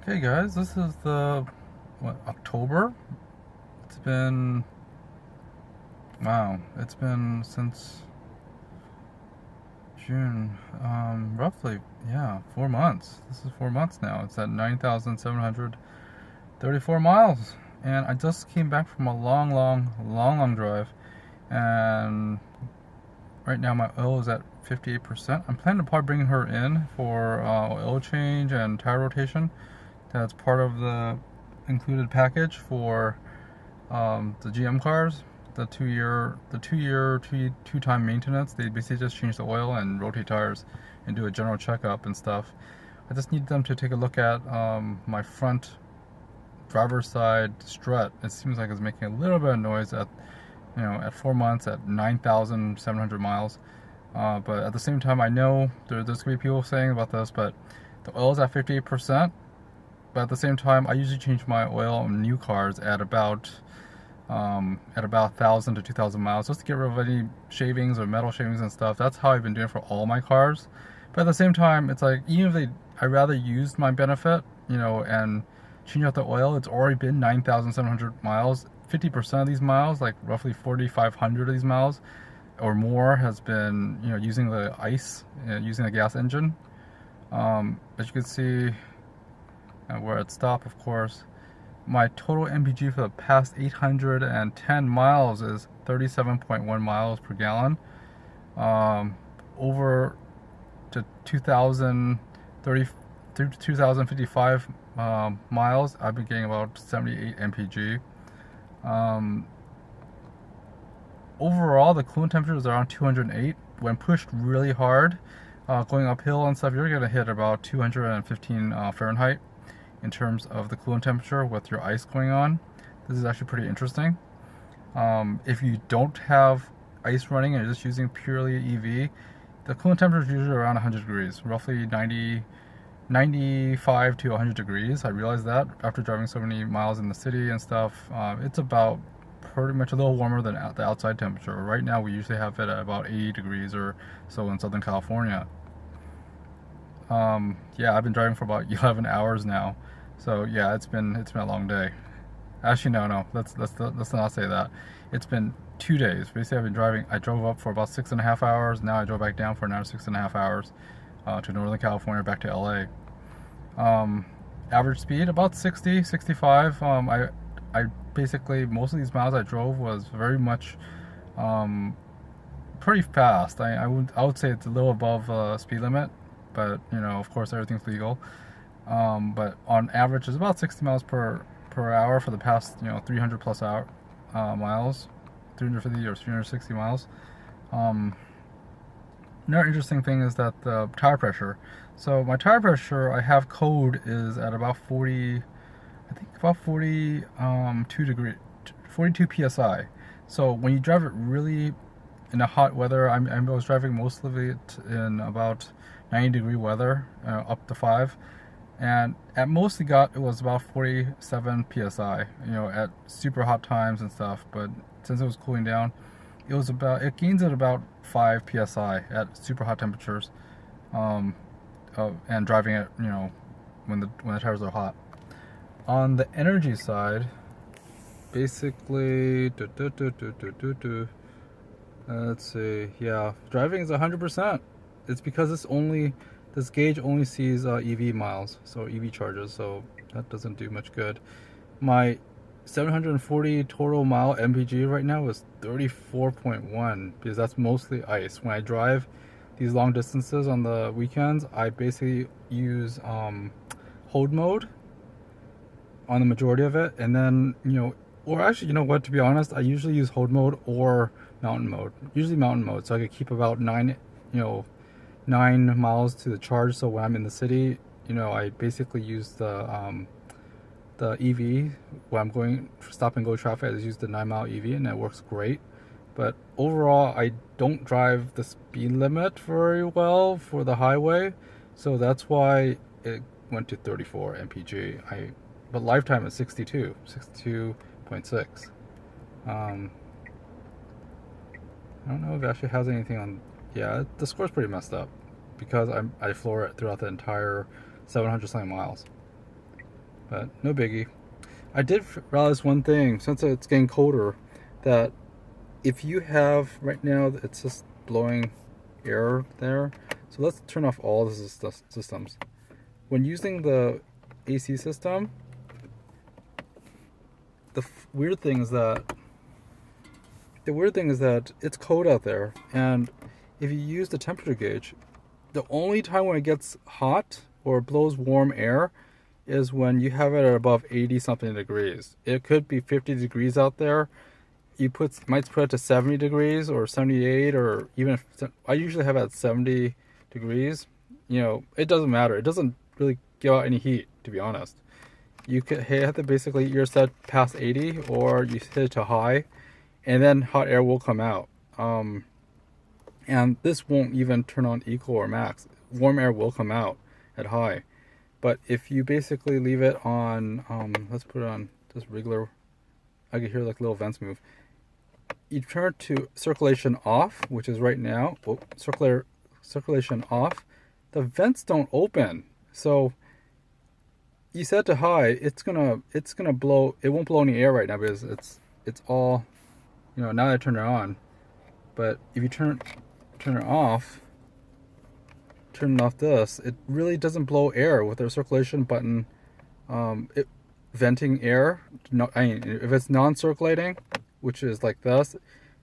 Okay guys, this is October? It's been, wow, it's been since June, roughly, yeah, 4 months. This is 4 months now. It's at 9,734 miles. And I just came back from a long drive. And right now my oil is at 58%. I'm planning to probably bring her in for oil change and tire rotation. That's part of the included package for the GM cars. The two-time maintenance. They basically just change the oil and rotate tires and do a general checkup and stuff. I just need them to take a look at my front driver's side strut. It seems like it's making a little bit of noise at at 4 months at 9,700 miles. But at the same time, I know there's gonna be people saying about this, but the oil is at 58%. But at the same time, I usually change my oil on new cars at about 1,000 to 2,000 miles, just to get rid of any shavings or metal shavings and stuff. That's how I've been doing for all my cars. But at the same time, it's like, even if I'd rather use my benefit, and change out the oil. It's already been 9,700 miles. 50% of these miles, like roughly 4,500 of these miles or more, has been using the ICE, using the gas engine. As you can see, we're at stop, of course. My total MPG for the past 810 miles is 37.1 miles per gallon. Over to 2,030 through 2,055 miles, I've been getting about 78 MPG. Overall, the coolant temperature is around 208. When pushed really hard, going uphill and stuff, you're going to hit about 215 Fahrenheit in terms of the coolant temperature with your ice going on. This is actually pretty interesting. If you don't have ice running and you're just using purely EV, the coolant temperature is usually around 100 degrees, roughly 95 to 100 degrees. I realized that after driving so many miles in the city and stuff. It's about pretty much a little warmer than the outside temperature. Right now we usually have it at about 80 degrees or so in Southern California. Yeah, I've been driving for about 11 hours now. So yeah, it's been a long day. Actually, no, let's not say that. It's been 2 days. Basically, I've been driving. I drove up for about 6.5 hours. Now I drove back down for another 6.5 hours to Northern California, back to LA. Average speed about 60, 65. I basically, most of these miles I drove was very much pretty fast. I would say it's a little above speed limit, but of course everything's legal. But on average, it's about 60 miles per hour for the past 300 plus miles, 350 or 360 miles. Another interesting thing is that the tire pressure. So my tire pressure, I have code, is at about 40, I think about 42 psi. So when you drive it really in a hot weather, I was driving most of it in about 90-degree weather, up to 5. And at most it was about 47 psi, at super hot times and stuff. But since it was cooling down, it gains at about 5 psi at super hot temperatures, and driving it, when the tires are hot. On the energy side, basically, let's see, yeah, driving is 100%. It's because this gauge only sees EV miles, so EV charges, so that doesn't do much good. My 740 total mile MPG right now is 34.1, because that's mostly ice. When I drive these long distances on the weekends, I basically use hold mode on the majority of it, and then or actually, to be honest, I usually use hold mode or mountain mode. Usually mountain mode, so I could keep about 9 miles to the charge. So when I'm in the city, I basically use the EV. When I'm going for stop and go traffic, I just use the 9-mile EV, and it works great. But overall, I don't drive the speed limit very well for the highway, so that's why it went to 34 MPG. But lifetime is 62.6. I don't know if it actually has anything on. Yeah, the score's pretty messed up because I floor it throughout the entire 700 something miles. but no biggie. I did realize one thing, since it's getting colder, that if you have, right now, it's just blowing air there. So let's turn off all the systems. When using the AC system, the weird thing is that it's cold out there, and if you use the temperature gauge, the only time when it gets hot or blows warm air is when you have it at above 80 something degrees. It could be 50 degrees out there. You might put it to 70 degrees or 78, or even if I usually have it at 70 degrees. You know, it doesn't matter. It doesn't really give out any heat, to be honest. You could have to basically either set past 80 or you hit it to high, and then hot air will come out. And this won't even turn on equal or max. Warm air will come out at high. But if you basically leave it on, let's put it on just regular, I can hear like little vents move. You turn it to circulation off, which is right now. Oh, circulation off. The vents don't open. So you set it to high, it's gonna blow. It won't blow any air right now because it's all, you know. Now I turn it on, but if you turn it off, this, it really doesn't blow air with the circulation button. Venting air. No, I mean, if it's non-circulating, which is like this,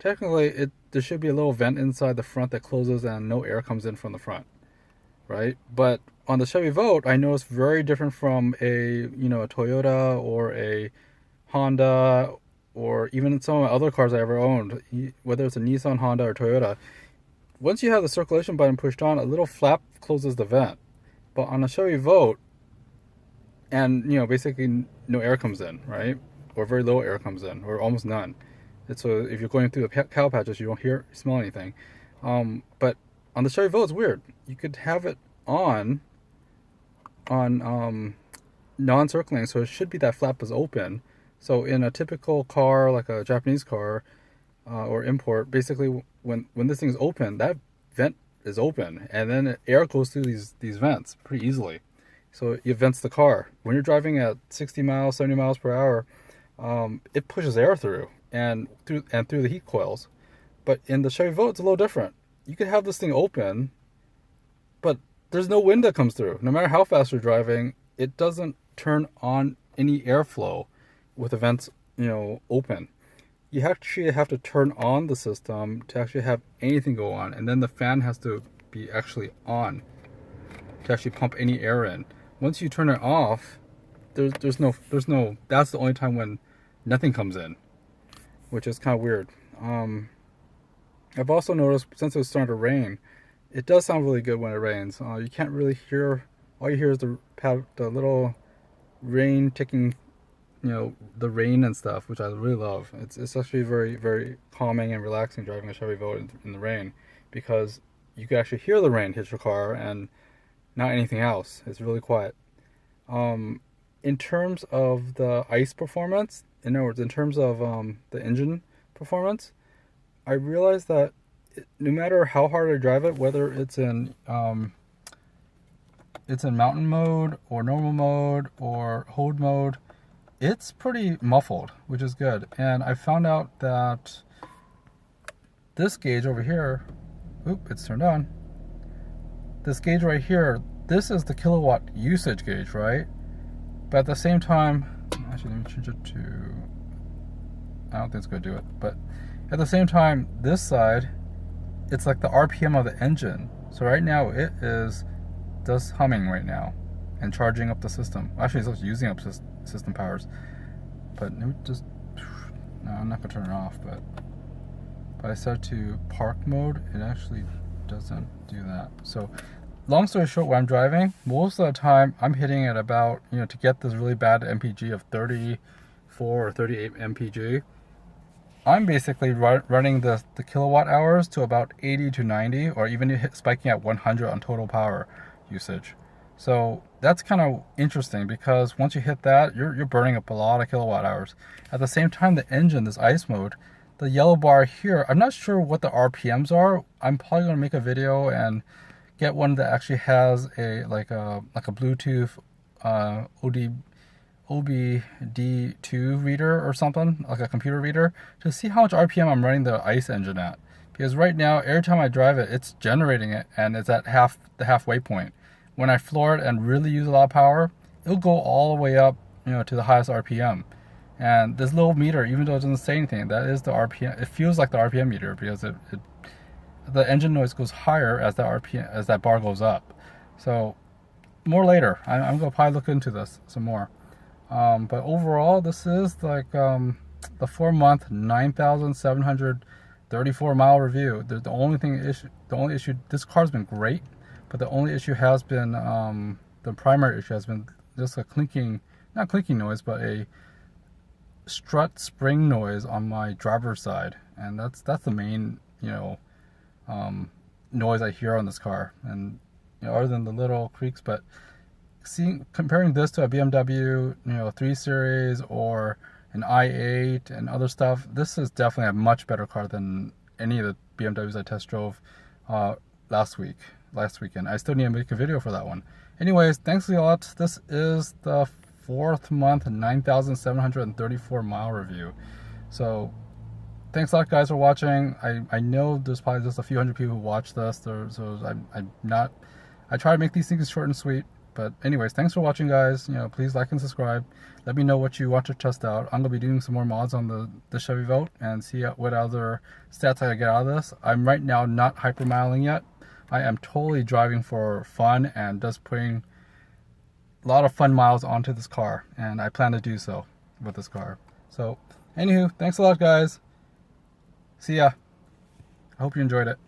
technically there should be a little vent inside the front that closes and no air comes in from the front, right? But on the Chevy Volt, I noticed very different from a Toyota or a Honda, or even some of the other cars I ever owned, whether it's a Nissan, Honda, or Toyota. Once you have the circulation button pushed on, a little flap closes the vent. But on a Chevy Volt, and basically no air comes in, right? Or very little air comes in, or almost none. And so if you're going through the cow patches, you don't smell anything. But on the Chevy Volt, it's weird. You could have it on non-circulating, so it should be that flap is open. So in a typical car, like a Japanese car or import, basically when this thing's open, that vent is open, and then air goes through these vents pretty easily. So it vents the car. When you're driving at 60 miles, 70 miles per hour, it pushes air through and through the heat coils. But in the Chevy Volt, it's a little different. You could have this thing open, but there's no wind that comes through. No matter how fast you're driving, it doesn't turn on any airflow with the vents, open. You actually have to turn on the system to actually have anything go on, and then the fan has to be actually on to actually pump any air in. Once you turn it off, there's no. That's the only time when nothing comes in, which is kind of weird. I've also noticed, since it's starting to rain, it does sound really good when it rains. You can't really hear. All you hear is the little rain ticking, the rain and stuff, which I really love. It's actually very, very calming and relaxing driving a Chevy Volt in the rain, because you can actually hear the rain hit your car and not anything else. It's really quiet. In terms of the ICE performance, in other words, in terms of the engine performance, I realized that no matter how hard I drive it, whether it's in mountain mode or normal mode or hold mode, it's pretty muffled, which is good. And I found out that this gauge over here, it's turned on. This gauge right here, this is the kilowatt usage gauge, right? But at the same time, actually let me change it to, I don't think it's going to do it, but at the same time, this side, it's like the RPM of the engine. So right now it is just humming right now and charging up the system. Actually, it's just using up system powers. But let me just, no, I'm not going to turn it off, but I set it to park mode, it actually doesn't do that. So long story short, when I'm driving, most of the time I'm hitting at about, to get this really bad MPG of 34 or 38 MPG, I'm basically running the kilowatt hours to about 80 to 90, or even spiking at 100 on total power usage. So that's kind of interesting, because once you hit that, you're burning up a lot of kilowatt hours. At the same time, the engine, this ICE mode, the yellow bar here, I'm not sure what the RPMs are. I'm probably going to make a video and get one that actually has a Bluetooth OBD2 reader or something, like a computer reader, to see how much RPM I'm running the ICE engine at. Because right now, every time I drive it, it's generating it, and it's at the halfway point. When I floor it and really use a lot of power, it'll go all the way up, to the highest RPM. And this little meter, even though it doesn't say anything, that is the RPM. It feels like the RPM meter because the engine noise goes higher as that bar goes up. So more later, I'm gonna probably look into this some more. But overall, this is like the 4-month 9,734 mile review. The only issue, this car's been great, but the only issue has been the primary issue has been just a not clinking noise, but a strut spring noise on my driver's side, and that's the main noise I hear on this car. And other than the little creaks, but comparing this to a BMW 3 Series or an i8 and other stuff, this is definitely a much better car than any of the BMWs I test drove last weekend. I still need to make a video for that one. Anyways, thanks a lot. This is the 4th month 9,734 mile review. So thanks a lot, guys, for watching. I know there's probably just a few hundred people who watch this, so I try to make these things short and sweet. But anyways, thanks for watching, guys. Please like and subscribe. Let me know what you want to test out. I'm gonna be doing some more mods on the Chevy Volt and see what other stats I get out of this. I'm right now not hypermiling yet. I am totally driving for fun and just putting a lot of fun miles onto this car, and I plan to do so with this car. So anywho, thanks a lot, guys. See ya. I hope you enjoyed it.